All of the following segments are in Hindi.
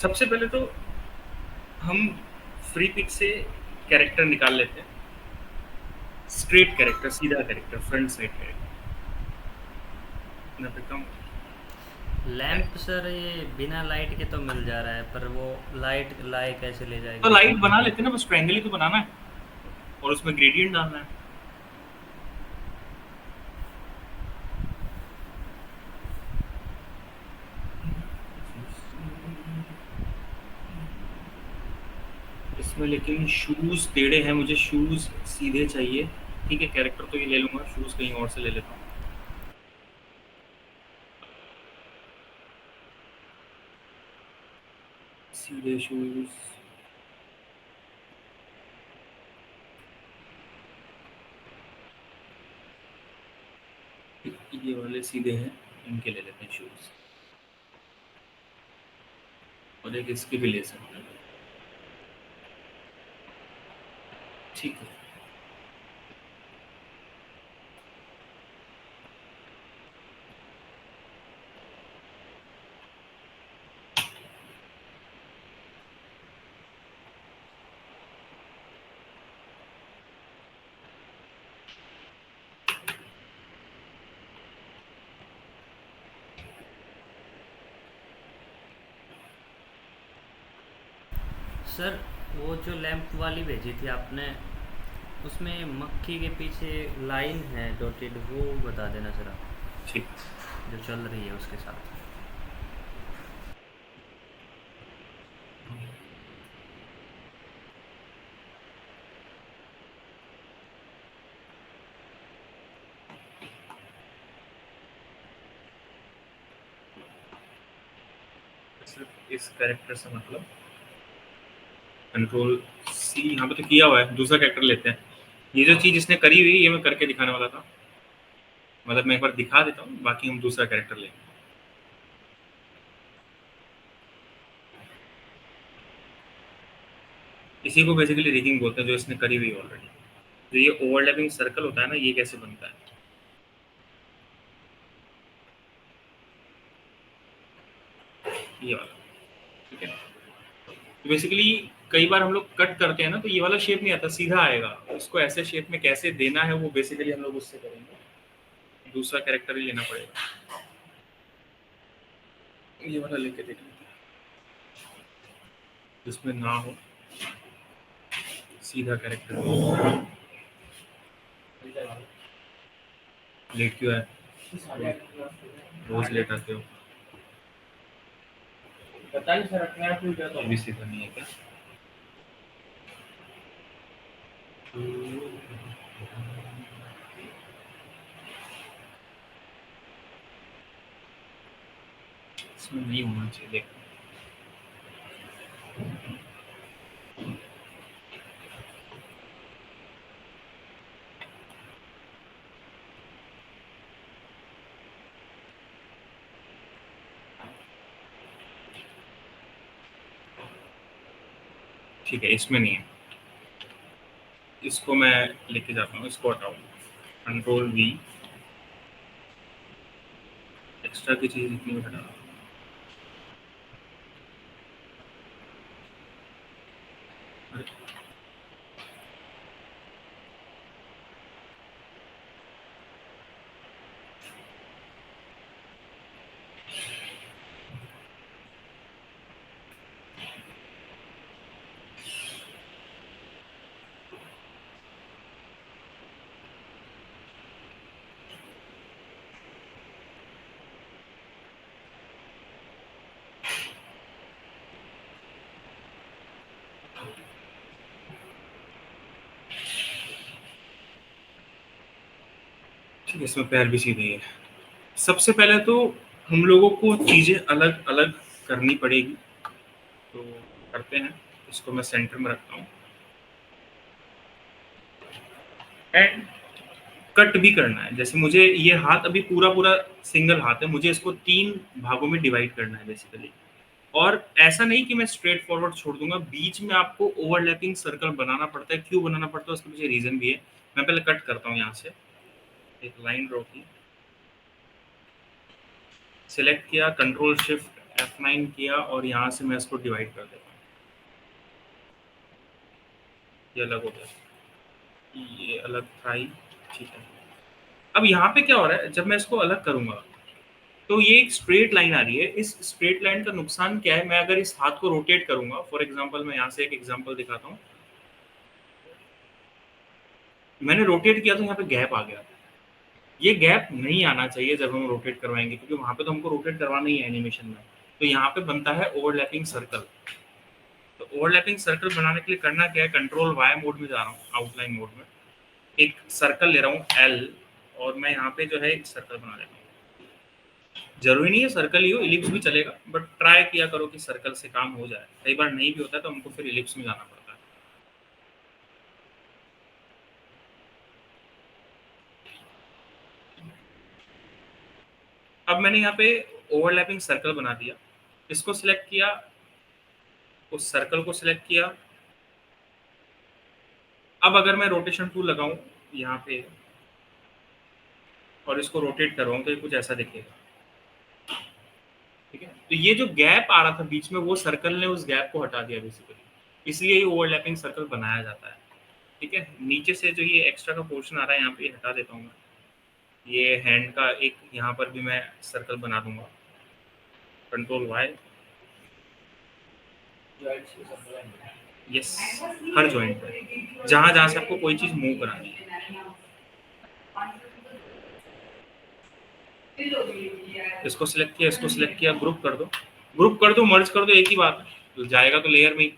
सबसे पहले तो हम फ्री पिक से कैरेक्टर निकाल लेते हैं। स्ट्रेट कैरेक्टर, सीधा कैरेक्टर, फ्रंट साइड कैरेक्टर। मैं देखता हूँ। लैंप सर ये बिना लाइट के तो मिल जा रहा है, पर वो लाइट लाई कैसे ले तो जाएगा लाइट इसमें? बना लेते हैं ना, बस ट्रायंगल ही तो बनाना है और उसमें ग्रेडियंट डालना है। इसमें लेकिन शूज टेढ़े हैं, मुझे शूज सीधे चाहिए। ठीक है, कैरेक्टर तो ये ले लूंगा, शूज कहीं और से ले लेता हूँ। सीधे शूज। ये वाले सीधे हैं, इनके ले लेते हैं शूज। और एक इसके भी ले सकते हैं। ठीक है। सर वो जो लैंप वाली भेजी थी आपने, उसमें मक्खी के पीछे लाइन है डॉटेड, वो बता देना सर आप, ठीक। जो चल रही है उसके साथ। सिर्फ इस कैरेक्टर से मतलब कंट्रोल सी यहाँ पे तो किया हुआ है, दूसरा कैरेक्टर लेते हैं। ये जो चीज इसने करी हुई ये मैं करके दिखाने वाला था, मतलब मैं एक बार दिखा देता हूँ, बाकी हम दूसरा कैरेक्टर लेंगे। इसी को बेसिकली रिगिंग बोलते हैं, जो इसने करी हुई ऑलरेडी। तो ये ओवरलैपिंग सर्कल होता है ना, ये कैसे बनता है, ये वाला। ठीक है। तो बेसिकली कई बार हम लोग कट करते हैं ना, तो ये वाला शेप नहीं आता, सीधा आएगा। इसको ऐसे शेप में कैसे देना है वो बेसिकली हम लोग उससे करेंगे। दूसरा कैरेक्टर ही लेना पड़ेगा। ये वाला लेके देख लेते हैं, जिसमें ना हो, सीधा कैरेक्टर। लेट क्यों है, रोज लेट आते हो। पता नहीं सर, अपने आप ही तो अभी सीधा नहीं है क्या। इसमें नहीं होना चाहिए, देख। ठीक है, इसमें नहीं है। इसको मैं लेके जाता हूँ, इसको हटाऊँ, कंट्रोल वी, एक्स्ट्रा की चीज़ इतनी हटा। ठीक है, इसमें पैर भी सीधे ही है। सबसे पहले तो हम लोगों को चीज़ें अलग अलग करनी पड़ेगी, तो करते हैं। इसको मैं सेंटर में रखता हूँ, एंड कट भी करना है। जैसे मुझे ये हाथ अभी पूरा पूरा सिंगल हाथ है, मुझे इसको 3 भागों में डिवाइड करना है बेसिकली। और ऐसा नहीं कि मैं स्ट्रेट फॉरवर्ड छोड़ दूंगा, बीच में आपको ओवरलैपिंग सर्कल बनाना पड़ता है। क्यों बनाना पड़ता है उसके पीछे रीजन भी है। मैं पहले कट करता हूँ, यहाँ से एक लाइन ड्रॉ की, सिलेक्ट किया, कंट्रोल शिफ्ट F9 किया और यहाँ से मैं इसको डिवाइड कर देता हूँ, ये अलग हो गया, ये अलग था ही, ठीक है। अब यहाँ पे क्या हो रहा है, जब मैं इसको अलग करूंगा तो ये एक स्ट्रेट लाइन आ रही है। इस स्ट्रेट लाइन का नुकसान क्या है, मैं अगर इस हाथ को रोटेट करूंगा, फॉर एग्जांपल मैं यहाँ से एक एग्जांपल दिखाता हूँ, मैंने रोटेट किया तो यहाँ पे गैप आ गया। ये गैप नहीं आना चाहिए जब हम रोटेट करवाएंगे, क्योंकि वहां पे तो हमको रोटेट करवाना ही है एनिमेशन में। तो यहाँ पे बनता है ओवरलैपिंग सर्कल। तो ओवरलैपिंग सर्कल बनाने के लिए करना क्या है, कंट्रोल वाई मोड में जा रहा हूँ, आउटलाइन मोड में, एक सर्कल ले रहा हूँ एल, और मैं यहाँ पे जो है एक सर्कल बना लेता हूँ। जरूरी नहीं है सर्कल ही हो, इलिप्स भी चलेगा, बट ट्राई किया करो कि सर्कल से काम हो जाए। कई बार नहीं भी होता है तो हमको फिर इलिप्स में जाना पड़ता है। अब मैंने यहाँ पे ओवरलैपिंग सर्कल बना दिया, इसको सिलेक्ट किया, उस सर्कल को सिलेक्ट किया। अब अगर मैं रोटेशन टूल लगाऊं यहाँ पे और इसको रोटेट करवाऊं तो ये कुछ ऐसा दिखेगा, ठीक है। तो ये जो गैप आ रहा था बीच में, वो सर्कल ने उस गैप को हटा दिया बेसिकली, इसलिए ये ओवरलैपिंग सर्कल बनाया जाता है, ठीक है। नीचे से जो ये एक्स्ट्रा का पोर्शन आ रहा है यहाँ पे हटा देता हूँ मैं। ये हैंड का एक यहाँ पर भी मैं सर्कल बना दूंगा, कंट्रोल वाई, यस, हर जॉइंट पे जहां जहां से आपको कोई चीज मूव करानी है। इसको सिलेक्ट किया, इसको सिलेक्ट किया, ग्रुप कर दो, ग्रुप कर दो, मर्ज कर दो, एक ही बात है, तो जाएगा तो लेयर में ही।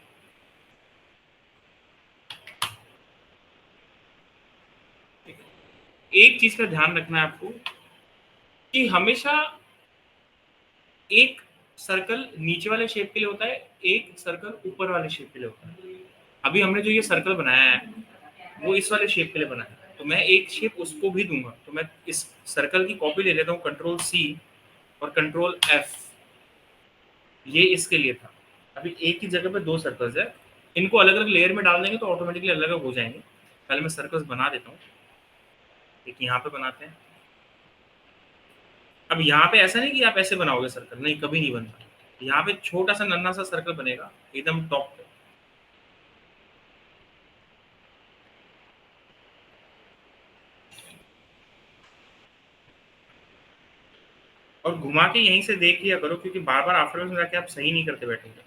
एक चीज का ध्यान रखना है आपको कि हमेशा एक सर्कल नीचे वाले शेप के लिए होता है, एक सर्कल ऊपर वाले शेप के लिए होता है। अभी हमने जो ये सर्कल बनाया है वो इस वाले शेप के लिए बनाया है, तो मैं एक शेप उसको भी दूंगा। तो मैं इस सर्कल की कॉपी ले लेता हूँ, कंट्रोल सी और कंट्रोल एफ, ये इसके लिए था। अभी एक ही जगह पे दो सर्कल्स है, इनको अलग अलग लेयर में डाल देंगे तो ऑटोमेटिकली अलग अलग हो जाएंगे। पहले मैं सर्कल्स बना देता हूँ, एक यहाँ पे बनाते हैं। अब यहाँ पे ऐसा नहीं कि आप ऐसे बनाओगे सर्कल, नहीं, कभी नहीं बनता। यहाँ पे छोटा सा नन्हा सा सर्कल बनेगा एकदम टॉप पे, और घुमा के यहीं से देख लिया करो, क्योंकि बार बार आफ्टर में जाके आप सही नहीं करते बैठेंगे।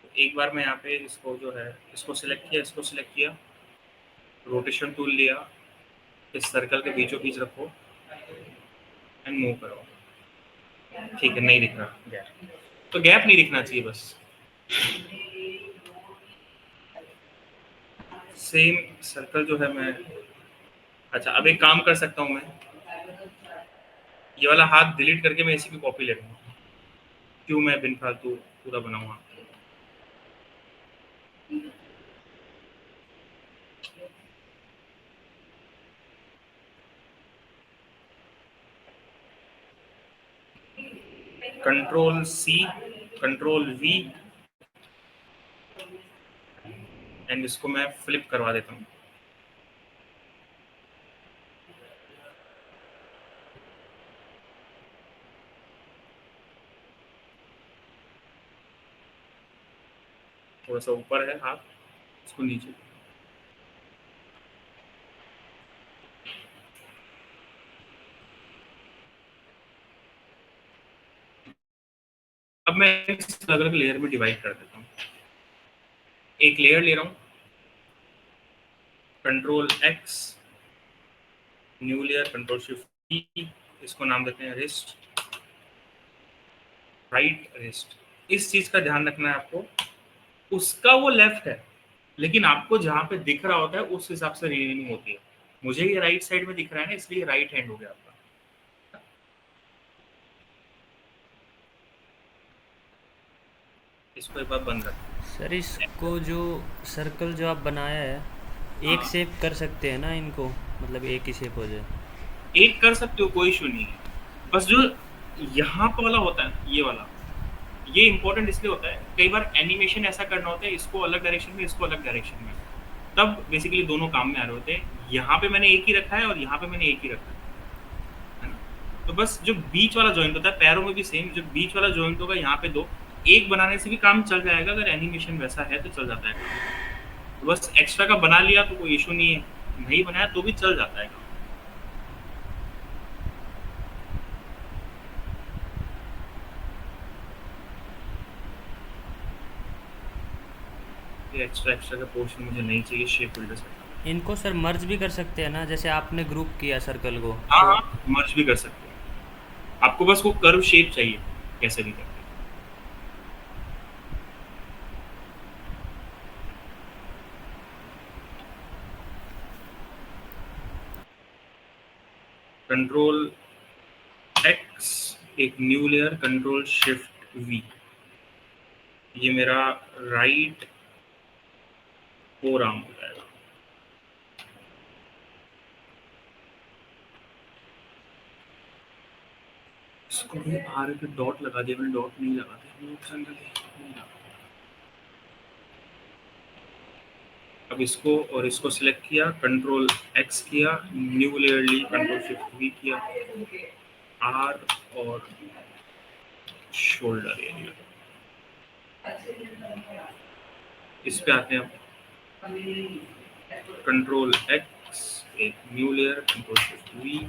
तो एक बार मैं यहाँ पे इसको जो है, इसको सिलेक्ट किया, इसको सिलेक्ट किया, रोटेशन टूल लिया, इस सर्कल के बीचों बीच रखो एंड मूव करो, ठीक है। नहीं दिख रहा गैप, तो गैप नहीं दिखना चाहिए बस। सेम सर्कल जो है मैं, अच्छा अब एक काम कर सकता हूँ, मैं ये वाला हाथ डिलीट करके मैं इसी की कॉपी ले लूँगा, क्यों मैं बिन फालतू पूरा बनाऊंगा। Control C, control V, and इसको मैं फ्लिप करवा देता हूँ। थोड़ा सा ऊपर है हाथ, इसको नीचे। अब मैं अलग अलग लेयर में डिवाइड कर देता हूँ। एक लेयर ले रहा हूँ, control X, new layer, control shift E, इसको नाम देते हैं रिस्ट, राइट रिस्ट। इस चीज का ध्यान रखना है आपको, उसका वो लेफ्ट है, लेकिन आपको जहां पे दिख रहा होता है उस हिसाब से रीनेमिंग होती है। मुझे ये राइट साइड में दिख रहा है ना, इसलिए राइट हैंड हो गया आपका। इसको एक बार बंद कर। सर इसको जो सर्कल जो आप बनाया है, एक हाँ, शेप कर सकते हैं ना इनको, मतलब एक ही शेप हो जाए? एक कर सकते हो, कोई इशू नहीं है। बस जो यहाँ पे वाला होता है, ये वाला, ये इंपॉर्टेंट इसलिए होता है, कई बार एनिमेशन ऐसा करना होता है, इसको अलग डायरेक्शन में, इसको अलग डायरेक्शन में, तब बेसिकली दोनों काम में आ रहे होते हैं। यहाँ पे मैंने एक ही रखा है और यहाँ पे मैंने एक ही रखा है ना। तो बस जो बीच वाला जॉइंट होता है पैरों में भी सेम, जो बीच वाला जॉइंट होगा यहाँ पे दो, एक बनाने से भी काम चल जाएगा, अगर एनिमेशन वैसा है तो चल जाता है काम। तो बस एक्स्ट्रा का बना लिया तो कोई इशू नहीं है, नहीं बनाया तो भी चल जाता है काम। ये एक्स्ट्रा एक्स्ट्रा का पोर्शन मुझे नहीं चाहिए शेप बिल्डर से। इनको सर मर्ज भी कर सकते हैं ना, जैसे आपने ग्रुप किया सर्कल को हाँ तो। हाँ, मर्ज भी कर सकते हैं, आपको बस वो कर्व शेप चाहिए कैसे भी करके। कंट्रोल एक्स, एक new layer, control shift we, ये मेरा राइट फोर आर्म हो जाएगा। इसको भी आर पे डॉट लगा दिया मैंने, डॉट नहीं लगाते हम लोग जनरली, नहीं लगाते। अब इसको और इसको सिलेक्ट किया, कंट्रोल एक्स किया, new layer Lee, control shift we किया, आर और शोल्डर एरिया, इस पे आते हैं। कंट्रोल एक्स, एक new layer, control shift we,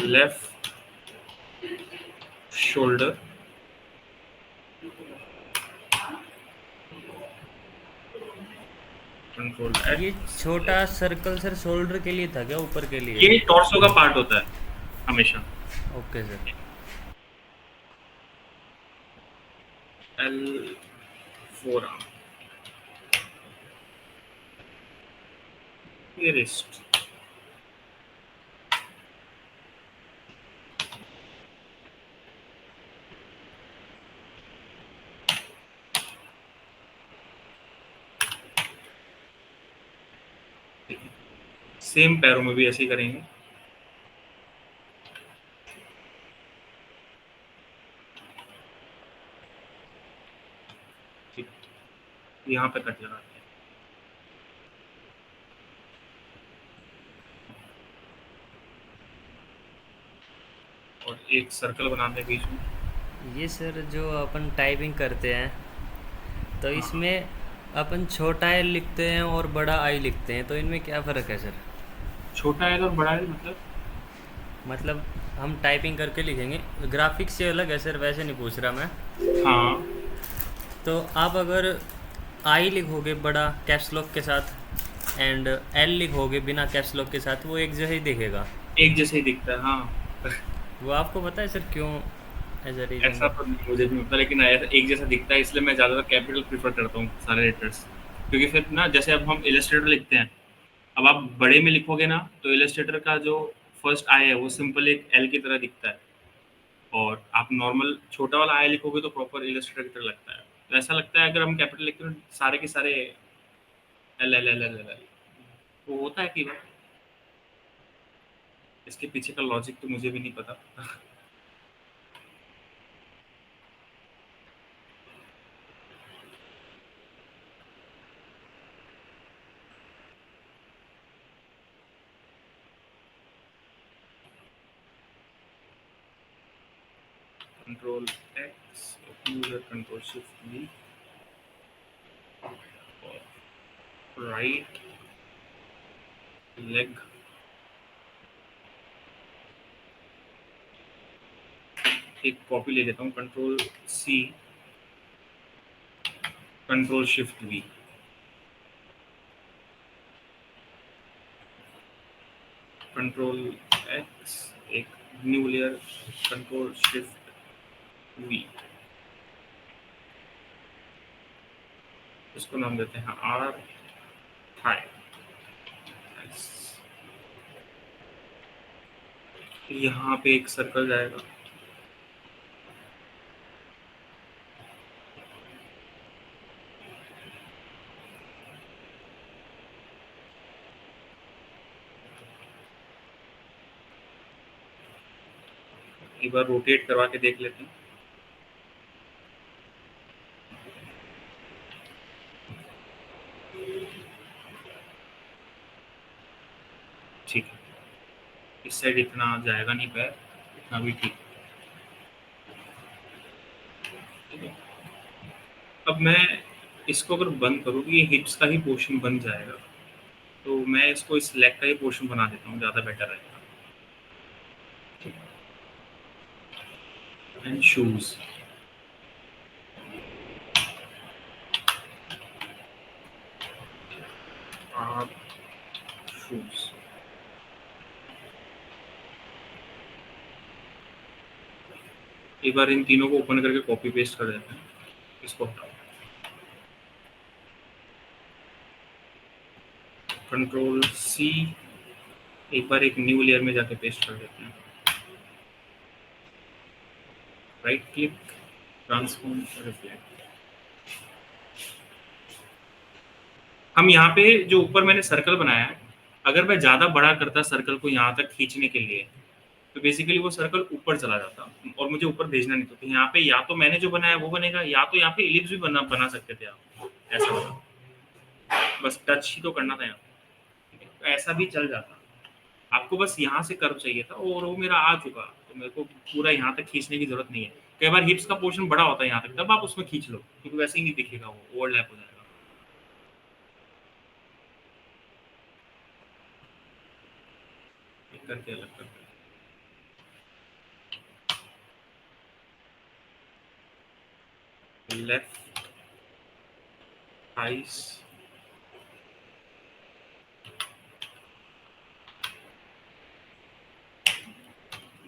left shoulder, control ये एक्स, छोटा सर्कल सर शोल्डर के लिए था क्या, ऊपर के लिए? ये टॉर्सो का पार्ट होता है हमेशा। Okay sir. L four arm, ये रिस्ट, सेम पैरों में भी ऐसे ही करेंगे। ठीक, यहाँ पे कट लगाते हैं। और एक सर्कल बनाते हैं बीच में। ये सर जो अपन टाइपिंग करते हैं तो हाँ हाँ, इसमें अपन छोटा एल लिखते हैं और बड़ा आई लिखते हैं, तो इनमें क्या फ़र्क है सर? छोटा है और बड़ा है मतलब। मतलब हम टाइपिंग करके लिखेंगे, ग्राफिक्स से अलग है सर, वैसे नहीं पूछ रहा मैं। हाँ, तो आप अगर आई लिखोगे बड़ा कैप्स लॉक के साथ एंड एल लिखोगे बिना कैप्स लॉक के साथ, वो एक जैसा ही दिखेगा। एक जैसे ही दिखता है हाँ। वो आपको पता है सर क्यों, एज अ रीज़न? ऐसा तो नहीं मुझे भी पता, लेकिन ऐसा एक जैसा दिखता है इसलिए मैं ज़्यादातर कैपिटल प्रीफर करता हूँ सारे लेटर्स, क्योंकि फिर ना जैसे अब हम इलस्ट्रेटर लिखते हैं, अब आप बड़े में लिखोगे ना तो इलस्ट्रेटर का जो फर्स्ट आई है वो सिंपल एक एल की तरह दिखता है, और आप नॉर्मल छोटा वाला आई लिखोगे तो प्रॉपर इलस्ट्रेटर की तरह लगता है। तो ऐसा लगता है अगर हम कैपिटल लिखते हैं तो सारे के सारे L L L L L L, वो होता है कि बार इसके पीछे का लॉजिक तो मुझे भी नहीं पता। Control X, user control shift V, और राइट लेग, एक कॉपी ले लेता हूँ, control C, control shift V, control X, एक new layer, control shift V, इसको नाम देते हैं आर थाई। यहाँ पे एक सर्कल जाएगा, एक बार रोटेट करवा के देख लेते हैं। ठीक है, इस साइड इतना जाएगा नहीं पैर, इतना भी ठीक है। अब मैं इसको अगर बंद करूँ तो ये हिप्स का ही पोर्शन बन जाएगा, तो मैं इसको इस लेग का ही पोर्शन बना देता हूँ, ज़्यादा बेटर रहेगा। एंड शूज़, शूज़ एक बार इन तीनों को ओपन करके कॉपी पेस्ट कर देते हैं, इसको हटाओ, कंट्रोल सी, एक बार एक न्यू लेयर में जाके पेस्ट कर देते हैं, राइट क्लिक, ट्रांसफॉर्म, रिफ्लेक्ट। हम यहाँ पे जो ऊपर मैंने सर्कल बनाया है, अगर मैं ज़्यादा बड़ा करता सर्कल को यहाँ तक खींचने के लिए, तो बेसिकली वो सर्कल ऊपर चला जाता और मुझे ऊपर भेजना नहीं था। तो यहाँ पे या तो मैंने जो बनाया वो बनेगा, या तो यहाँ पे इलिप्स भी बना सकते थे आप, ऐसा बना, बस टच ही तो करना था यहाँ, तो ऐसा भी चल जाता। आपको बस यहाँ से कर्व चाहिए था और वो मेरा आ चुका, तो मेरे को पूरा यहाँ तक खींचने की जरूरत नहीं है। कई बार हिप्स का पोर्शन बड़ा होता है यहाँ तक, तब आप उसमें खींच लो, क्योंकि वैसे ही नहीं दिखेगा, वो ओवरलैप हो जाएगा। करके अलग करके लेफ्ट थाइस,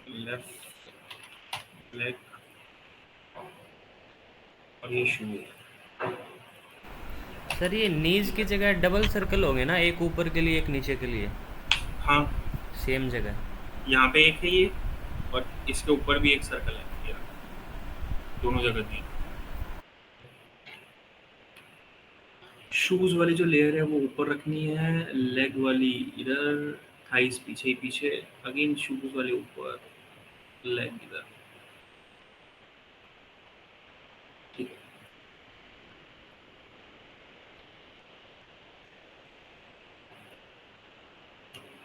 लेफ्ट लेग, और ये शू है। सर ये नीज की जगह डबल सर्कल होंगे ना, एक ऊपर के लिए एक नीचे के लिए, हाँ, सेम जगह। यहाँ पे एक है ये, और इसके ऊपर भी एक सर्कल है, ये दोनों जगह दिए। शूज वाली जो लेयर है वो ऊपर रखनी है, लेग वाली इधर, थाइस पीछे ही पीछे, अगेन शूज वाले ऊपर, लेग इधर, ठीक है।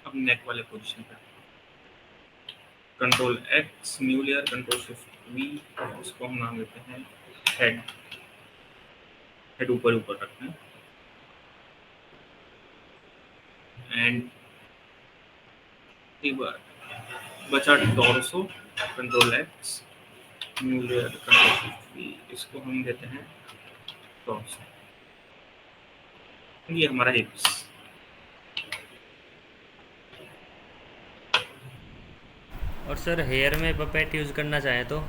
अब नेक वाले पोजीशन पे control X, new layer, control shift V, इसको हम नाम देते हैं हेड, हेड ऊपर ऊपर रखते हैं, एंड एक बार बचा torso, control X, new layer, control shift V, इसको हम देते हैं टॉर्सो, ये हमारा हिप्स। और सर हेयर में पपेट यूज़ करना चाहें तो?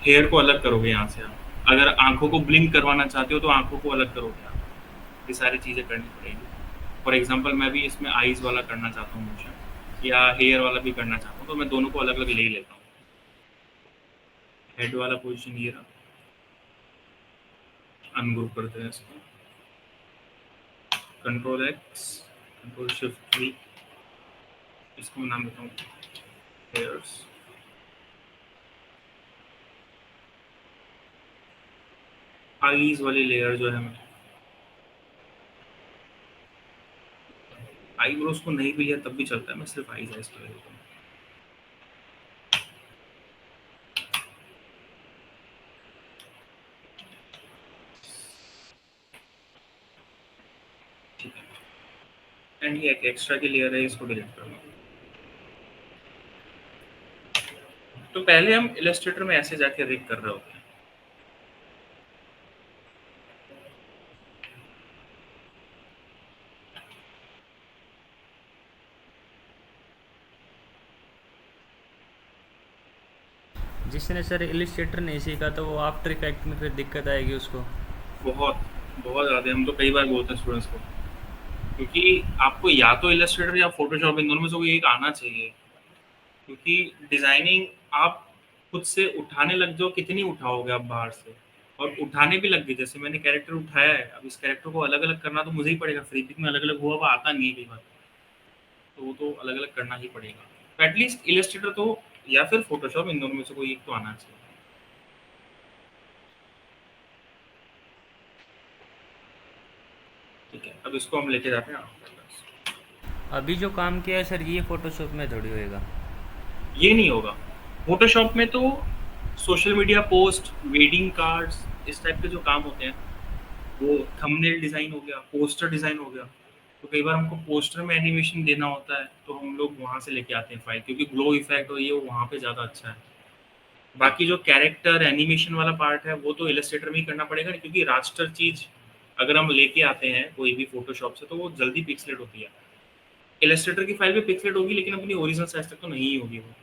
हेयर को अलग करोगे यहाँ से आप, अगर आंखों को ब्लिंक करवाना चाहते हो तो आंखों को अलग करोगे आप, ये सारी चीज़ें करनी पड़ेगी। फॉर एग्जांपल मैं भी इसमें आईज वाला करना चाहता हूँ मोशन, या हेयर वाला भी करना चाहता हूँ, तो मैं दोनों को अलग अलग ले ही लेता हूँ। हेड वाला पोजीशन ये रहा, अनग्रुप करते हैं इसको, control x, control shift V, इसको नाम देता हूँ हेयर्स। आईज वाली लेयर जो है, आईब्रोज को नहीं भी लिया तब भी चलता है, मैं सिर्फ आईज आईज कर देता हूँ। ठीक है, एंड ये एक एक्स्ट्रा की लेयर है, इसको डिलीट करूँगा। तो पहले हम इलस्ट्रेटर में ऐसे जाके रिग कर रहे होते हैं, जिसने सर इलिस्ट्रेटर नहीं सीखा तो वो आफ्टर इफेक्ट में फिर दिक्कत आएगी उसको। बहुत बहुत ज़्यादा। हम तो कई बार बोलते हैं स्टूडेंट्स को, क्योंकि आपको या तो इलस्ट्रेटर या फोटोशॉप, इन दोनों में से कोई एक आना चाहिए, क्योंकि डिज़ाइनिंग आप खुद से उठाने लग जाओ, कितनी उठाओगे आप बाहर से, और उठाने भी लग गए। जैसे मैंने कैरेक्टर उठाया है, अब इस कैरेक्टर को अलग अलग करना तो मुझे ही पड़ेगा, फ्री पिक में अलग अलग हुआ हुआ आता नहीं है कई बार, तो वो तो अलग अलग करना ही पड़ेगा। तो एटलीस्ट इलस्ट्रेटर तो या फिर फोटोशॉप, इन दोनों में से कोई एक तो आना चाहिए। ठीक है, अब इसको हम लेके जाते हैं आपके पास। अभी जो काम किया है सर ये फ़ोटोशॉप में थोड़ी होएगा। ये नहीं होगा। फ़ोटोशॉप में तो social media post, wedding cards, इस टाइप के जो काम होते हैं, वो थंबनेल डिज़ाइन हो गया, पोस्टर डिज़ाइन हो गया, तो कई बार हमको पोस्टर में एनिमेशन देना होता है, तो हम लोग वहाँ से लेके आते हैं फ़ाइल, क्योंकि ग्लो इफ़ेक्ट और ये वहाँ पे ज़्यादा अच्छा है। बाकी जो कैरेक्टर एनिमेशन वाला पार्ट है, वो तो इलस्ट्रेटर में ही करना पड़ेगा, क्योंकि रास्टर चीज़ अगर हम लेके आते हैं कोई भी फ़ोटोशॉप से, तो वो जल्दी पिक्सेलेट होती है। इलस्ट्रेटर की फ़ाइल भी पिक्सेलेट होगी, लेकिन अपनी ओरिजिनल साइज़ तक तो नहीं होगी वो।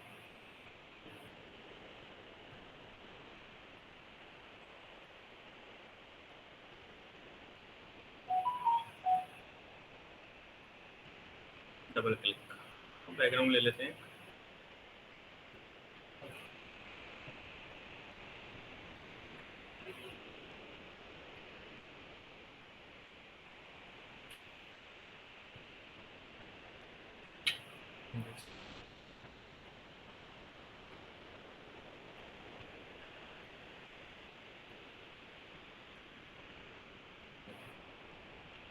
डबल क्लिक, बैकग्राउंड ले लेते हैं।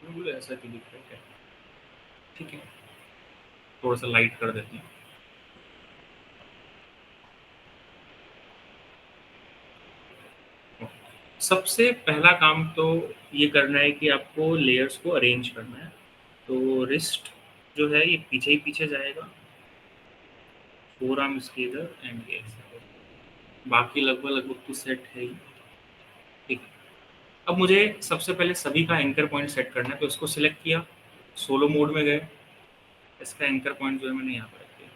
बिल्कुल ऐसा क्यों दिख रहा है? ठीक है, थोड़ा-सा लाइट कर देते हैं। सबसे पहला काम तो ये करना है कि आपको लेयर्स को अरेंज करना है। तो रिस्ट जो है ये पीछे ही पीछे जाएगा, फोरआर्म इसके इधर एंड ये ऐसे। बाकी लगभग-लगभग तो सेट है ही। ठीक है। अब मुझे सबसे पहले सभी का एंकर पॉइंट सेट करना है, तो इसको सिलेक्ट किया, सोलो मोड में गए, इसका एंकर पॉइंट जो है मैंने यहाँ पे रख दिया।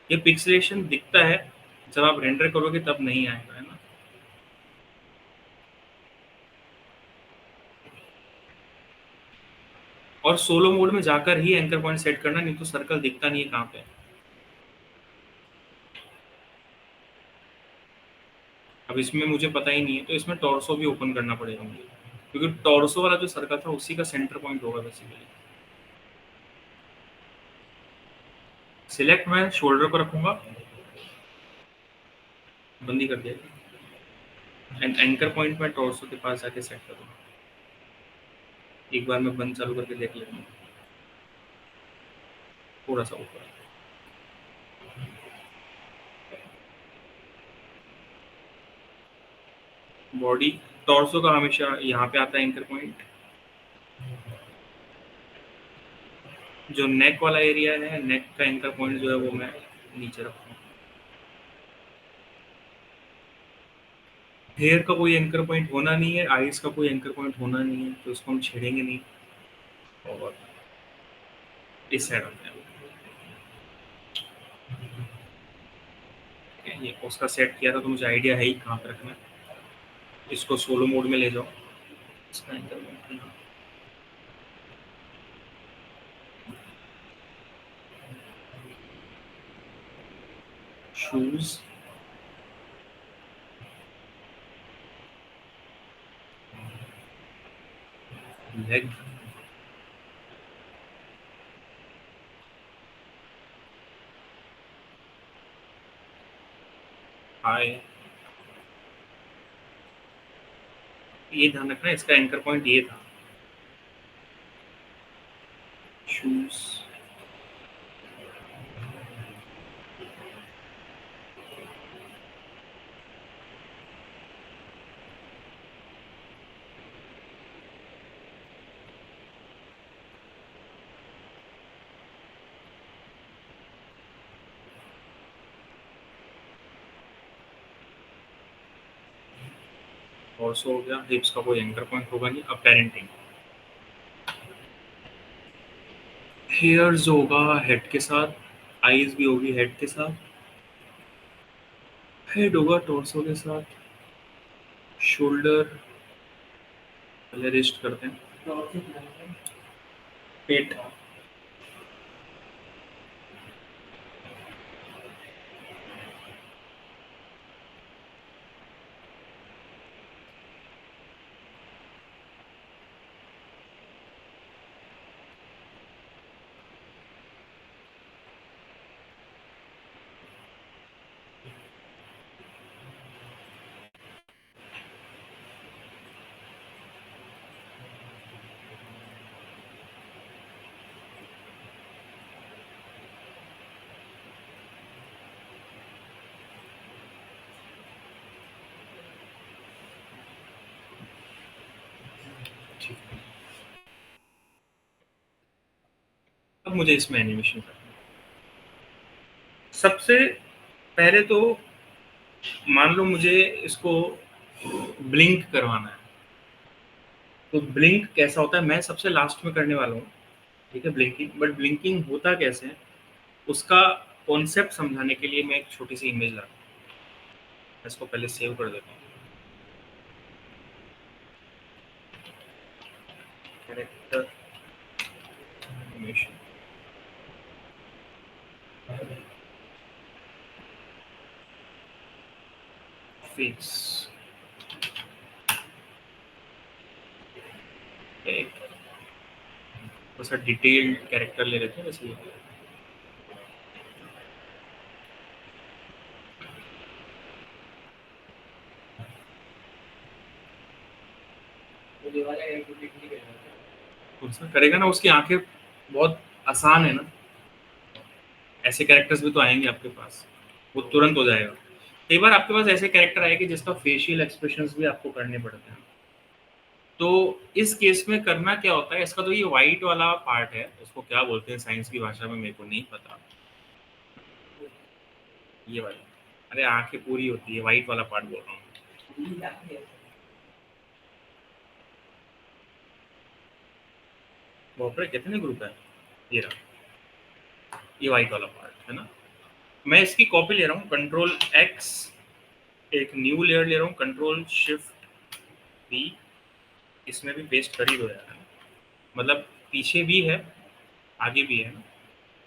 ये पिक्सेलेशन दिखता है, जब आप रेंडर करोगे तब नहीं आएगा, है ना? और सोलो मोड में जाकर ही एंकर पॉइंट सेट करना, नहीं तो सर्कल दिखता नहीं है कहाँ पे है। अब इसमें मुझे पता ही नहीं है, तो इसमें टॉर्सो भी ओपन करना पड़ेगा मुझे, क्योंकि टॉर्सो वाला जो सर्कल था उसी का सेंटर पॉइंट होगा बेसिकली। सिलेक्ट मैं शोल्डर को रखूंगा, बंदी कर दिया, एंड एंकर पॉइंट मैं टॉर्सो के पास जाके सेट करूंगा। एक बार मैं बंद चालू करके देख लेता हूँ, थोड़ा सा ऊपर। बॉडी टॉर्सो का हमेशा यहाँ पे आता है एंकर पॉइंट। जो नेक वाला एरिया है, नेक का एंकर पॉइंट जो है वो मैं नीचे रखूंगा। हेयर का कोई एंकर पॉइंट होना नहीं है, आइज का कोई एंकर पॉइंट होना नहीं है, तो इसको हम छेड़ेंगे नहीं। और इस साइड आते हैं, ये उसका सेट किया था, तो मुझे आइडिया है ही कहाँ पे रखना है। इसको सोलो मोड में ले जाओ, इसका एंकर पॉइंट यहाँ। शूज, लेग, हाय। ये ध्यान रखना, इसका एंकर पॉइंट ये था। शूज, ऑल्सो हो गया। हिप्स का कोई एंकर पॉइंट होगा नहीं। अब पेरेंटिंग, हेयर जो होगा हेड के साथ, आईज भी होगी हेड के साथ, हेड होगा टॉर्सो के साथ, शोल्डर पहले रिस्ट करते हैं, पेट, अब मुझे इसमें एनिमेशन करना है। सबसे पहले तो मान लो मुझे इसको ब्लिंक करवाना है, तो ब्लिंक कैसा होता है मैं सबसे लास्ट में करने वाला हूँ, ठीक है, ब्लिंकिंग। बट ब्लिंकिंग होता कैसे है उसका कॉन्सेप्ट समझाने के लिए मैं एक छोटी सी इमेज लाता हूँ। इसको पहले सेव कर देता हूँ। कैरेक्टर एनिमेशन, फेस, एक थोड़ा सा डिटेल्ड कैरेक्टर ले लेते हैं वैसे ये। कौन सा करेगा ना, उसकी आंखें बहुत आसान है ना, ऐसे कैरेक्टर्स भी तो आएंगे आपके पास, वो तुरंत हो जाएगा। कई बार आपके पास ऐसे कैरेक्टर आएंगे जिसका फेशियल एक्सप्रेशंस भी आपको करने पड़ते हैं। तो इस केस में करना क्या होता है, इसका तो ये वाइट वाला पार्ट है, उसको क्या बोलते हैं साइंस की भाषा में मेरे को नहीं पता, ये वाला, अरे आंखें पूरी होती है, वाइट वाला पार्ट बोल रहा हूँ। बापरे कितने ग्रुप है, ये रहा, ये वाइट वाला पार्ट है ना। मैं इसकी कॉपी ले रहा हूँ, कंट्रोल एक्स, एक न्यू लेयर ले रहा हूँ, कंट्रोल शिफ्ट वी, इसमें भी पेस्ट कर ही दो यार, मतलब पीछे भी है आगे भी है ना,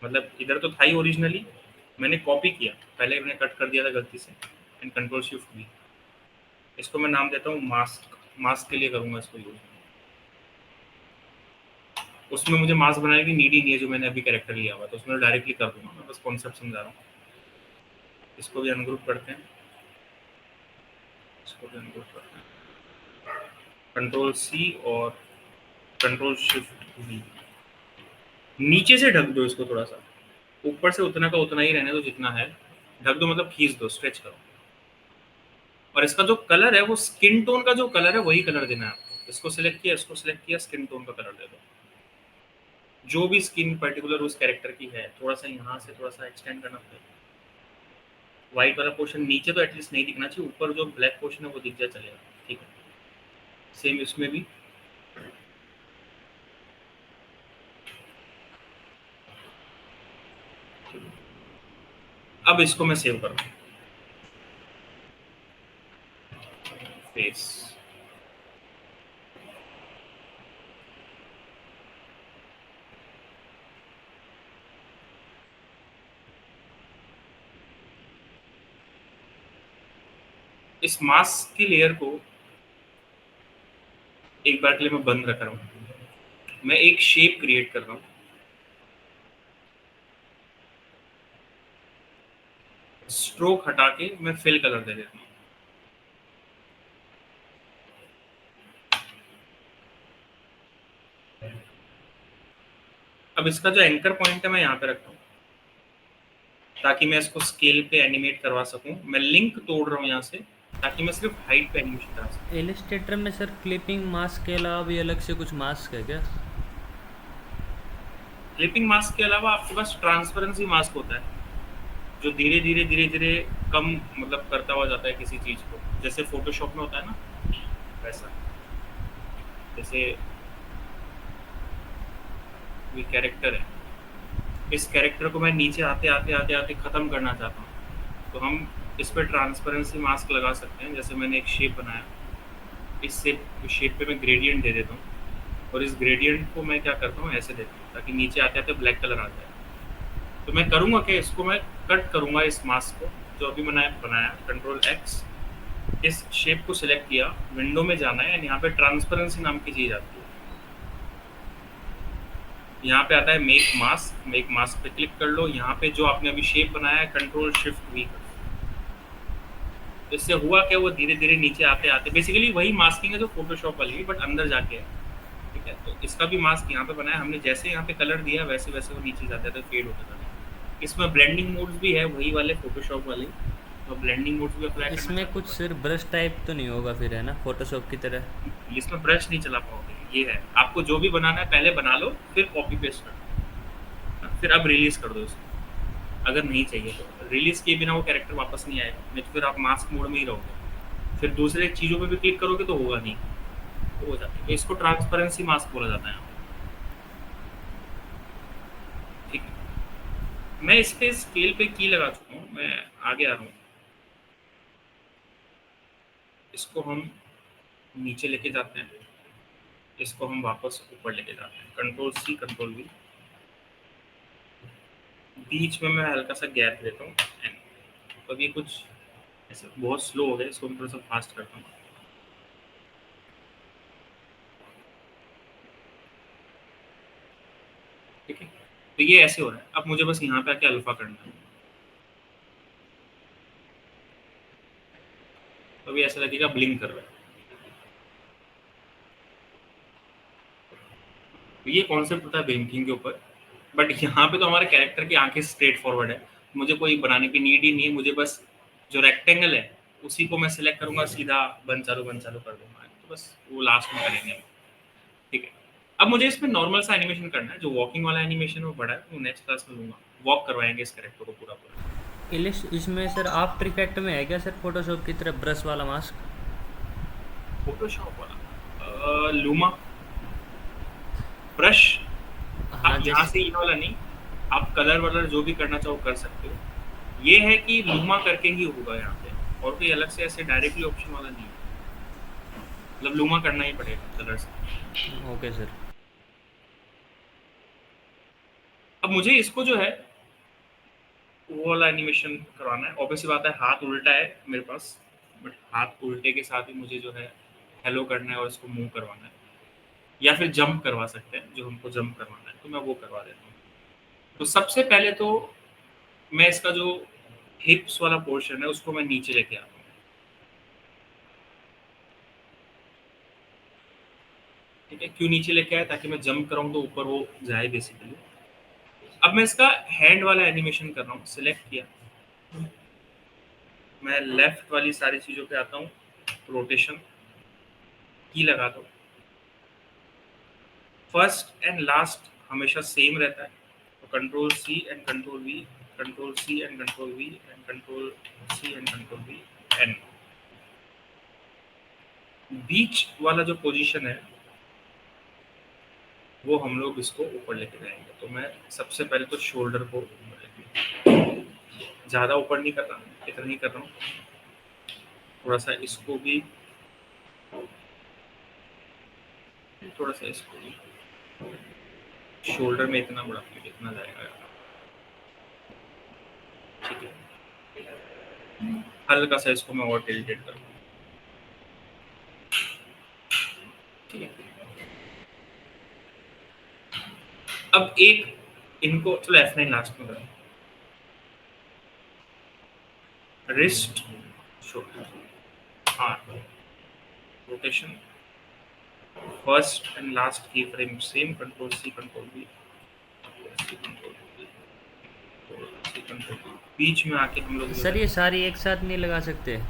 मतलब इधर तो था ही ओरिजिनली, मैंने कॉपी किया, पहले मैंने कट कर दिया था गलती से, एंड कंट्रोल शिफ्ट वी। इसको मैं नाम देता हूँ मास्क, मास्क के लिए करूँगा इसको यूज। उसमें मुझे मास्क बनाने की नीड ही नहीं है, जो मैंने अभी कैरेक्टर लिया हुआ तो उसमें डायरेक्टली कर दूंगा, मैं बस कॉन्सेप्ट समझा रहा हूँ। इसको भी अनग्रुप करते हैं, इसको भी अनग्रुप करते हैं, कंट्रोल सी और कंट्रोल शिफ्ट वी। नीचे से ढक दो इसको थोड़ा सा, ऊपर से उतना का उतना ही रहने दो जितना है, ढक दो मतलब खींच दो, स्ट्रेच करो। और इसका जो कलर है वो स्किन टोन का जो कलर है वही कलर देना है आपको। इसको सिलेक्ट किया, इसको सिलेक्ट किया, स्किन टोन का कलर दे दो, जो भी स्किन पर्टिकुलर उस कैरेक्टर की है, थोड़ा सा यहाँ से थोड़ा सा एक्सटेंड करना पड़ेगा। व्हाइट वाला पोर्शन नीचे तो एटलीस्ट नहीं दिखना चाहिए, ऊपर जो ब्लैक पोर्शन है वो दिख जाए चलेगा, ठीक है। सेम इसमें भी, अब इसको मैं सेव कर रहा हूँ, फेस, इस मास्क की लेयर को एक बार के लिए मैं बंद रख रहा हूँ, मैं एक शेप क्रिएट कर रहा हूँ, स्ट्रोक हटा के मैं फिल कलर दे देता हूँ। अब इसका जो एंकर पॉइंट है मैं यहाँ पे रखता हूँ, ताकि मैं इसको स्केल पे एनिमेट करवा सकूँ। मैं लिंक तोड़ रहा हूँ यहाँ से, ताकि मैं सिर्फ हाइट पे एनिमेशन करा सकूँ। इलस्ट्रेटर में सर क्लिपिंग मास्क के अलावा भी अलग से कुछ मास्क है क्या? क्लिपिंग मास्क के अलावा आपके पास ट्रांसपेरेंसी मास्क होता है, जो धीरे धीरे धीरे धीरे कम मतलब करता हुआ जाता है किसी चीज़ को, जैसे फोटोशॉप में होता है ना वैसा। जैसे ये कैरेक्टर है, इस कैरेक्टर को मैं नीचे आते आते आते आते ख़त्म करना चाहता हूँ, तो हम इस पर ट्रांसपेरेंसी मास्क लगा सकते हैं। जैसे मैंने एक शेप बनाया, इस शेप पे मैं ग्रेडियंट दे देता हूँ, और इस ग्रेडियंट को मैं क्या करता हूँ ऐसे देता हूँ, ताकि नीचे आते आते ब्लैक कलर आ जाए। तो मैं करूँगा कि इसको मैं कट करूँगा, इस मास्क को जो अभी मैंने बनाया, कंट्रोल एक्स, इस शेप को सिलेक्ट किया, विंडो में जाना है, एंड यहाँ पे ट्रांसपेरेंसी नाम की चीज़ आती है, यहाँ पे आता है मेक मास्क, मेक मास्क पे क्लिक कर लो। यहाँ पे जो आपने अभी शेप बनाया है कंट्रोल शिफ्ट वी कर, इससे हुआ क्या, वो धीरे धीरे नीचे आते आते बेसिकली वही मास्किंग है जो फोटोशॉप वाली है, बट अंदर जाके है, ठीक है। तो इसका भी मास्क यहाँ पे बनाया हमने, जैसे यहाँ पे कलर दिया वैसे वैसे वो नीचे जाते थे, फेड होता था। इसमें ब्लेंडिंग मोड्स भी है वही वाले फोटोशॉप वाले, तो ब्लेंडिंग मोड्स भी अप्लाई करना इसमें चाहते कुछ हो। सिर्फ ब्रश टाइप तो नहीं होगा फिर, है ना, फोटोशॉप की तरह? इसमें ब्रश नहीं चला पाओगे, ये है, आपको जो भी बनाना है पहले बना लो, फिर कॉपी पेस्ट कर फिर अब रिलीज कर दो इसको, अगर नहीं चाहिए तो। रिलीज किए बिना वो कैरेक्टर वापस नहीं आएगा, नहीं तो फिर आप मास्क मोड में ही रहोगे, फिर दूसरे चीज़ों पे भी क्लिक करोगे तो होगा नहीं, तो हो जाता है। तो इसको ट्रांसपेरेंसी मास्क बोला जाता है यहाँ पे, ठीक है। मैं इस पे स्केल पे की लगा चुका हूँ, मैं आगे आ रहा हूँ। इसको हम नीचे लेके जाते हैं, इसको हम वापस ऊपर लेके जाते हैं, कंट्रोल सी कंट्रोल वी। बीच में मैं हल्का सा गैप देता हूँ, तो अब ये कुछ ऐसे बहुत स्लो हो गया, इसको मैं थोड़ा सा फास्ट करता हूँ, ठीक है। तो ये ऐसे हो रहा है, अब मुझे बस यहाँ पे आके अल्फा करना है, तो अभी ऐसा लगेगा ब्लिंक कर रहा है। तो ये कॉन्सेप्ट होता है ब्लिंकिंग के ऊपर, बट यहाँ पे तो हमारे कैरेक्टर की आंखें स्ट्रेट फॉरवर्ड है, मुझे कोई बनाने की नीड ही नहीं है, मुझे बस जो रेक्टेंगल है उसी को मैं सिलेक्ट करूंगा, सीधा बंद चालू कर दूंगा, तो बस वो लास्ट में करेंगे, ठीक है। अब मुझे इसमें नॉर्मल सा एनिमेशन करना है, जो वॉकिंग वाला एनिमेशन है वो बड़ा है, वो नेक्स्ट क्लास में लूंगा, वॉक करवाएंगे इस कैरेक्टर को पूरा पूरा। इलिश इसमें सर आफ्टर इफेक्ट में है क्या सर, फोटोशॉप की तरह ब्रश वाला मास्क? फोटोशॉप वाला लूमा ब्रश, हाँ आप यहाँ जिस से ये वाला नहीं, आप कलर वलर जो भी करना चाहो कर सकते हो। ये है कि लूमा करके ही होगा यहाँ पे, और कोई अलग से ऐसे डायरेक्टली ऑप्शन वाला नहीं है, मतलब लूमा करना ही पड़ेगा कलर से। Okay sir. अब मुझे इसको जो है वो वाला एनिमेशन करवाना है, ऑब्वियस सी बात है हाथ उल्टा है मेरे पास, बट हाथ उल्टे के साथ ही मुझे जो है हेलो करना है और इसको मूव करवाना है, या फिर जंप करवा सकते हैं, जो हमको जंप करवाना है तो मैं वो करवा देता हूँ। तो सबसे पहले तो मैं इसका जो हिप्स वाला पोर्शन है उसको मैं नीचे लेके आता हूँ, ठीक है। क्यों नीचे लेके आया, ताकि मैं जंप कराऊँ तो ऊपर वो जाए बेसिकली। अब मैं इसका हैंड वाला एनिमेशन कर रहा हूँ, सिलेक्ट किया, मैं लेफ्ट वाली सारी चीज़ों पे आता हूँ, रोटेशन की लगा दो, फर्स्ट एंड लास्ट हमेशा सेम रहता है, तो control C and control V, control C and control V and control C and control V and बीच वाला जो पोजीशन है वो हम लोग इसको ऊपर लेके जाएंगे। तो मैं सबसे पहले तो शोल्डर को ऊपर लेके, ज़्यादा ऊपर नहीं कर रहा, इतना ही कर रहा हूँ, थोड़ा सा इसको भी, थोड़ा सा इसको भी, शोल्डर में इतना बड़ा फिट इतना जाएगा, ठीक है। हल्का सा इसको मैं और टिल्टेड करूँगा, ठीक है। अब एक इनको चलो F9 लास्ट में करें, wrist, shoulder, arm, rotation, first and last की frame same, control C control V, बीच में आके हम लोग जो सर है ये सारी एक साथ नहीं लगा सकते?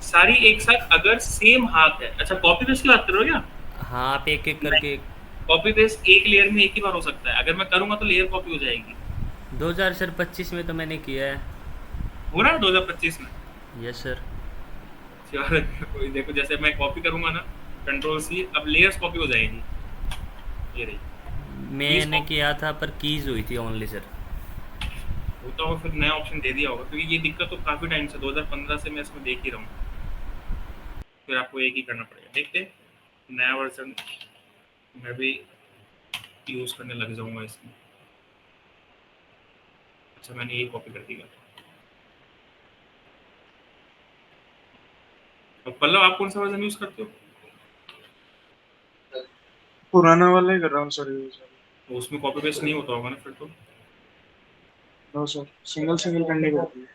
सारी एक साथ, अगर सेम हाथ है, अच्छा कॉपी पेस्ट की बात कर रहे हो क्या? हाँ आप एक एक नहीं, करके। कॉपी पेस्ट एक लेयर में एक ही बार हो सकता है, अगर मैं करूंगा तो लेयर कॉपी हो जाएगी। 2025 में तो मैंने किया है। हो रहा है 2025 में? Yes sir. श्योर? देखो जैसे मैं कॉपी करूंगा ना, कंट्रोल सी, अब लेयर्स कॉपी हो जाएगी, ये रही, कीज मैंने कॉपी। किया था पर कीज हुई थी ओनली सर। होता हो फिर नया ऑप्शन दे दिया होगा, क्योंकि ये दिक्कत तो काफी टाइम से 2015 से मैं इसमें देख ही रहा हूँ, फिर आपको एक ही करना पड़ेगा, देखते हैं, नया वर्जन मैं भी यूज करने लग जाऊंगा इसमें। अच्छा मैंने ये कॉपी कर दिया। अब पल्लव आप कौन सा वर्जन यूज करते हो? पुराना वाला ही कर रहा हूँ सर यूज। तो उसमें कॉपी पेस्ट नहीं होता होगा ना फिर तो? नो सर, सिंगल सिंगल करनी पड़ती है।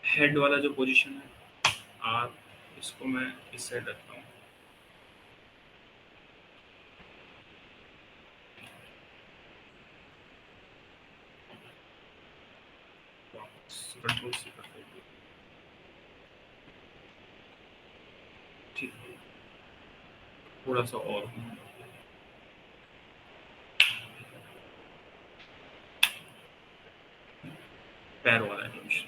हेड वाला जो पोजीशन है, आप इसको मैं इस साइड रखता हूँ, कंट्रोल सी कर देंगे, ठीक है, थोड़ा सा और पैर वाला animation.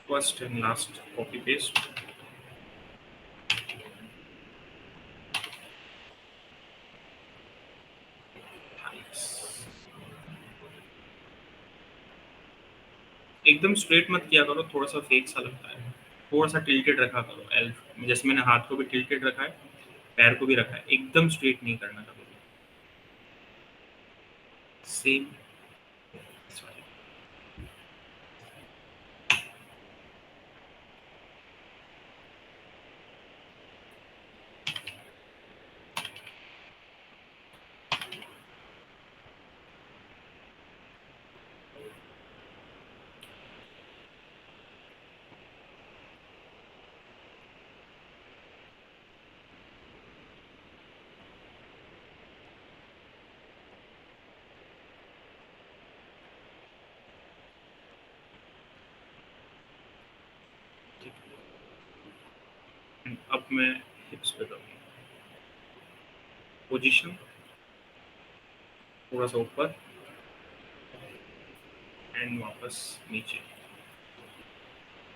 First and last copy paste. एकदम स्ट्रेट मत किया करो, थोड़ा सा फेक सा लगता है। थोड़ा सा टिल्टेड रखा करो एल्फ, जैसे मैंने हाथ को भी टिल्टेड रखा है, पैर को भी रखा है, एकदम स्ट्रेट नहीं करना कभी। सेम। अब मैं हिप्स पे करूँगा, पोजीशन थोड़ा सा ऊपर एंड वापस नीचे,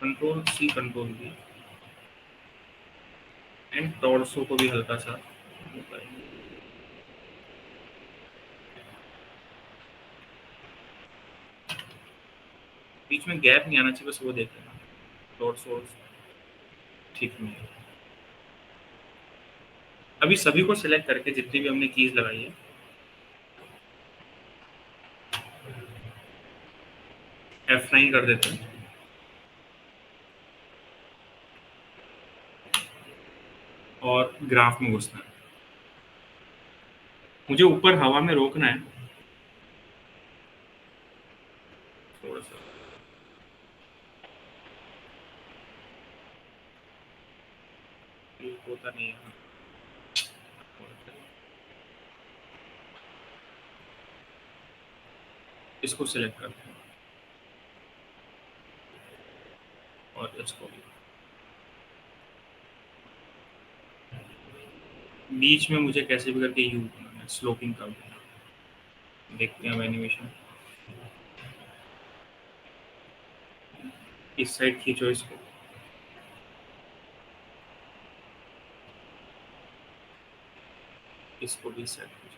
control C control V, and torso को भी हल्का सा ऊपर। बीच में गैप नहीं आना चाहिए, बस वो देख लेना टॉर्सो ठीक नहीं है। अभी सभी को सिलेक्ट करके जितनी भी हमने कीज लगाई है, F9 कर देते हैं और ग्राफ में घुसना है। मुझे ऊपर हवा में रोकना है थोड़ा सा, होता नहीं है। इसको सिलेक्ट करते हैं और इसको भी। बीच में मुझे कैसे भी करके यू बनाना है, स्लोपिंग कर देना। देखते हैं एनिमेशन, इस साइड खींचो इसको, इसको भी सेट खींचो।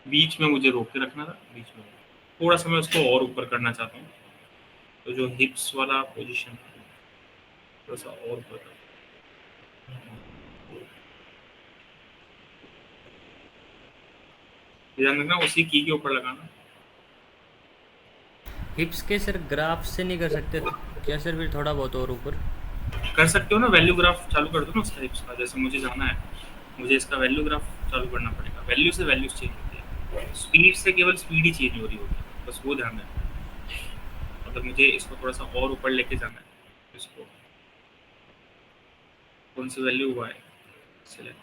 बीच में मुझे रोक के रखना था, बीच में थोड़ा सा मैं उसको और ऊपर करना चाहता हूँ, तो जो हिप्स वाला पोजीशन थोड़ा सा और ऊपर कर। ध्यान रखना उसी की के ऊपर लगाना। हिप्स के सर ग्राफ से नहीं कर सकते क्या सर, फिर थोड़ा बहुत और ऊपर कर सकते हो ना, वैल्यू ग्राफ चालू कर दो ना उसका हिप्स का। जैसे मुझे जाना है, मुझे इसका वैल्यू ग्राफ चालू करना पड़ेगा। वैल्यू से वैल्यूज चेंज होती है, स्पीड से केवल स्पीड ही चेंज हो रही होगी, बस वो ध्यान रखना। मतलब मुझे इसको थोड़ा सा और ऊपर लेके जाना है, इसको कौन सी वैल्यू हुआ है सिलेक्ट,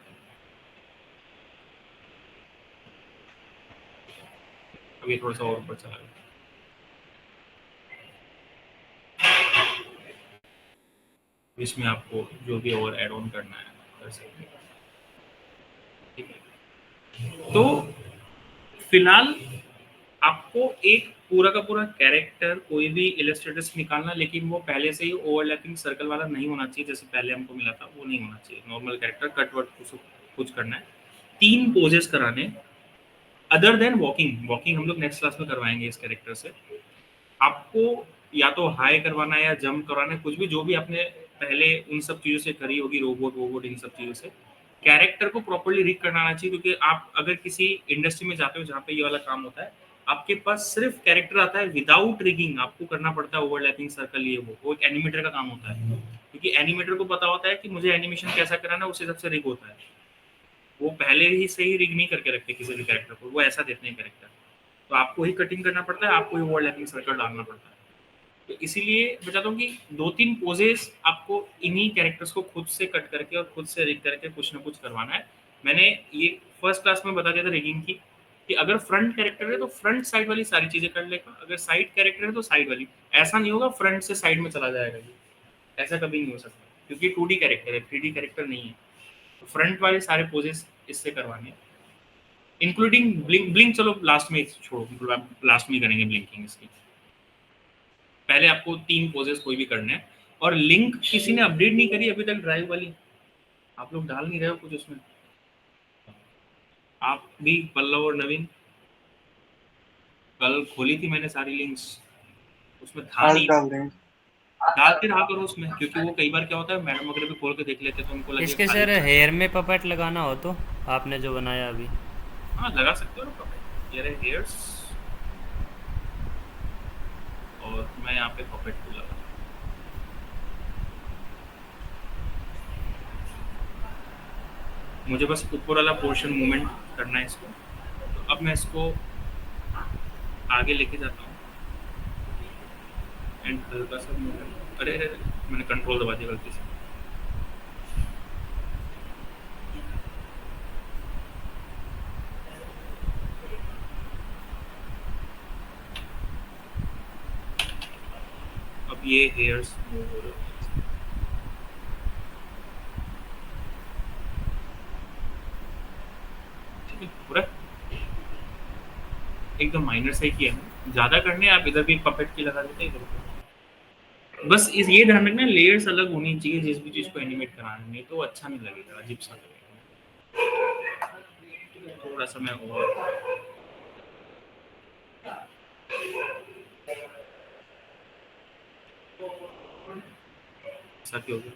अभी थोड़ा सा और ऊपर चला गया। इसमें आपको जो भी और ऐड ऑन करना है कर सकते हैं, ठीक है। तो फिलहाल आपको एक पूरा का पूरा कैरेक्टर कोई भी इलस्ट्रेटर्स निकालना, लेकिन वो पहले से ही ओवरलैपिंग सर्कल वाला नहीं होना चाहिए, जैसे पहले हमको मिला था वो नहीं होना चाहिए। नॉर्मल कैरेक्टर कट वट कुछ करना है, 3 पोजेस कराने अदर देन वॉकिंग। वॉकिंग हम लोग नेक्स्ट क्लास में करवाएंगे इस कैरेक्टर से। आपको या तो हाई करवाना है या जंप करवाना है, कुछ भी जो भी आपने पहले उन सब चीज़ों से करी होगी, रोबोट वोबोट इन सब चीज़ों से कैरेक्टर को प्रॉपर्ली रिग करना आना चाहिए। क्योंकि आप अगर किसी इंडस्ट्री में जाते हो जहाँ पे ये वाला काम होता है, आपके पास सिर्फ कैरेक्टर आता है विदाउट रिगिंग, आपको करना पड़ता है ओवरलैपिंग सर्कल, ये वो एक एनिमेटर का काम होता है। क्योंकि एनिमेटर को पता होता है कि मुझे एनिमेशन कैसा कराना है, उस हिसाब से रिग होता है। वो पहले ही से ही रिग नहीं करके रखते किसी भी कैरेक्टर को, वो ऐसा देते हैं कैरेक्टर। तो आपको ही कटिंग करना पड़ता है, आपको ही ओवरलैपिंग सर्कल डालना पड़ता है। तो इसीलिए मैं चाहता हूँ कि 2-3 पोजेस आपको इन्हीं कैरेक्टर्स को खुद से कट करके और खुद से रिग करके कुछ ना कुछ करवाना है। मैंने ये फर्स्ट क्लास में बता दिया था रिगिंग की, कि अगर फ्रंट कैरेक्टर है तो फ्रंट साइड वाली सारी चीज़ें कर लेगा, अगर साइड कैरेक्टर है तो साइड वाली। ऐसा नहीं होगा फ्रंट से साइड में चला जाएगा ये, ऐसा कभी नहीं हो सकता, क्योंकि 2D कैरेक्टर है, 3D कैरेक्टर नहीं है। तो फ्रंट वाले सारे पोजेस इससे करवाने हैं, इंक्लूडिंग ब्लिंक चलो लास्ट में छोड़ो, मतलब लास्ट में करेंगे ब्लिंकिंग इसकी। पहले आपको 3 पोजेस कोई भी करने हैं, और लिंक किसी ने अपडेट नहीं करी अभी तक ड्राइव वाली, आप लोग डाल नहीं रहे हो कुछ उसमें। आप भी पल्लव और नवीन, कल खोली थी मैंने सारी लिंक्स, उसमें था आज नहीं। डाल देंगे। डालते रहा करो उसमें, क्योंकि वो कई बार क्या होता है मैडम वगैरह भी खोल के देख लेते तो उनको लगे इसके खाली सर पड़ा है। हेयर में पपेट लगाना हो तो आपने जो बनाया अभी, हाँ लगा सकते हो ना पपेट, ये रहे हेयर्स, और मैं यहाँ पे पपेट को लगा। मुझे बस ऊपर वाला पोर्शन मूवमेंट करना है इसको, तो अब मैं इसको आगे लेके जाता हूँ एंड हल्का सा मूवमेंट, अरे अरे मैंने कंट्रोल दबा दिया गलती से। अब ये हेयर्स मूव हो रहे हैं। ठीक है पूरा एकदम माइनर से ही किया है, ज़्यादा करने आप इधर भी पपेट की लगा देते हैं इधर भी। बस इस ये ध्यान रखना लेयर्स अलग होनी चाहिए जिस भी चीज़ को एनिमेट कराना है, नहीं तो वो अच्छा नहीं लगेगा, अजीब सा लगेगा। थोड़ा सा मैं और ऐसा क्यों हो गया?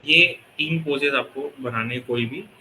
ये 3 पोजेस आपको बनाने कोई भी